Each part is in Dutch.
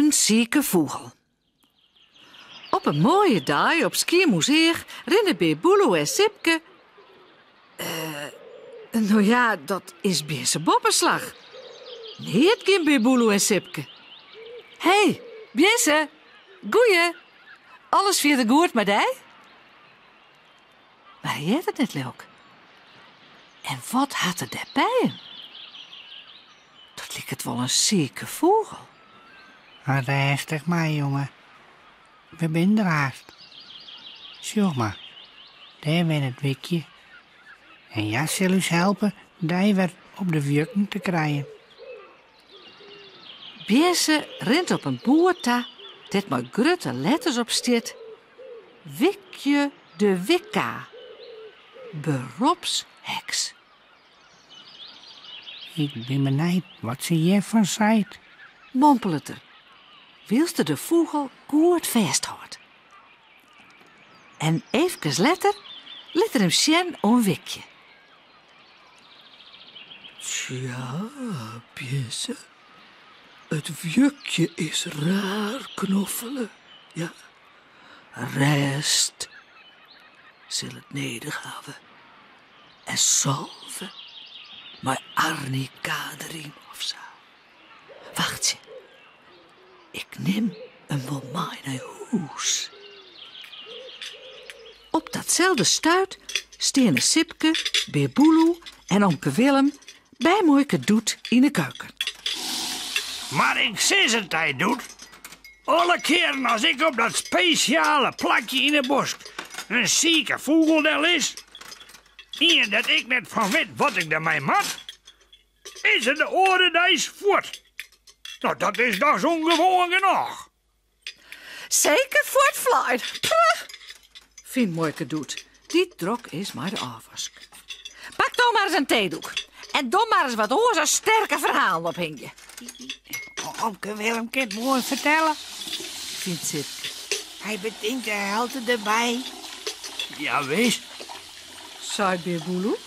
Een zieke vogel. Op een mooie dag op Skiermoeseer rennen Beerboeloe en Sipke... nou ja, dat is Beerse Boppenslag. Nee, het kind Beerboeloe en Sipke. Hey, Beerse, goeie. Alles vierde goed met hij? Maar hij had het niet leuk. En wat had er daarbij? Dat leek het wel een zieke vogel. Wat rustig maar, jongen. We zijn er haast. Zeg maar, daar ben het wikje. En ja, zal ons helpen die weer op de wurken te krijgen. Beerse rent op een boerta, dit met grote letters op staat. Wikje de Wikka. Beropsheks. Ik ben benieuwd wat ze hiervan zei. Mompelt er. Wilste de vogel goed vasthoudt. En even later liet er hem zien om Wikje. Tja, Beerse. Het wjukje is raar knoffelen. Ja, rest. Zal het nederhouden. En salve. Maar arnica erin of zo. Wacht je. Ik neem een wel mijn huis. Op datzelfde stuit staan Sipke, Beerboeloe en omke Willem bij Mooike Doet in de keuken. Maar ik zie het hij doet. Alle keren als ik op dat speciale plakje in het bos een zieke vogeldel is, en dat ik net van weet wat ik daarmee moet, is het de oordeijs voort. Nou, dat is toch zo'n gewoon genoeg. Zeker voor het fluit. Vindt Mooike Doet. Die drok is maar de afwask. Pak dan maar eens een theedoek. En dan maar eens wat hoor zo'n sterke verhaal op hing je. Omke Willem kan het mooi vertellen. Vindt Sipke. Hij bedenkt de helte erbij. Ja, wees, Zei Beerboeloe.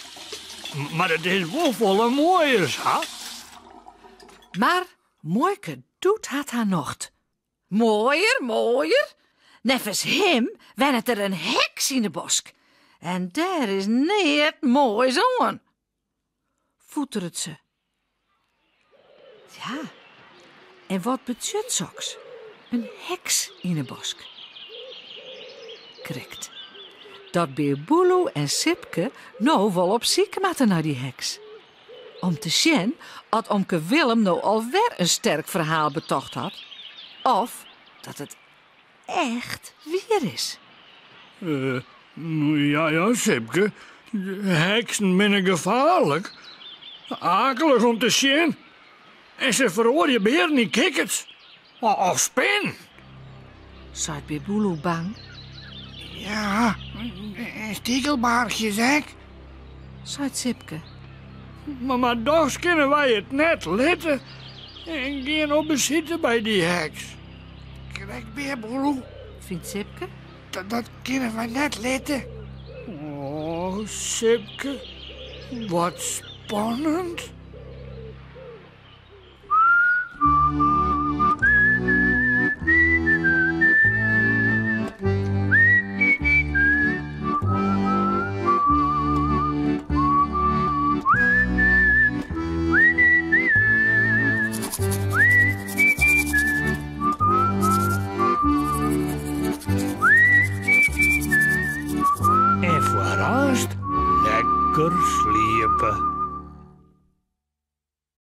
maar het is wel volle mooiers, hè? Maar Mooike Doet had haar nocht. Mooier, mooier. Neffens hem wennet er een heks in de bosk. En daar is niet mooi zo'n. Voetert ze. Ja, en wat betekent zoks? Een heks in de bosk. Krikt. Dat Beerboeloe en Sipke nou wel op ziek matten naar die heks. Om te zien had omke Willem nou alweer een sterk verhaal betocht had. Of dat het echt weer is. Ja, Sipke. Heksen zijn gevaarlijk. Akelig om te zien. En ze verhoor je beheer niet kikkers. Of spin. Zei Beerboeloe bang. Ja, een stiekelbaardje, zeg. Zei Sipke. Maar toch kunnen wij het net letten. En gaan op bezitten bij die heks. Kijk, Beerboeloe, Vindt Sipke? dat kunnen wij net letten. Oh, Sipke. Wat spannend. En vooral lekker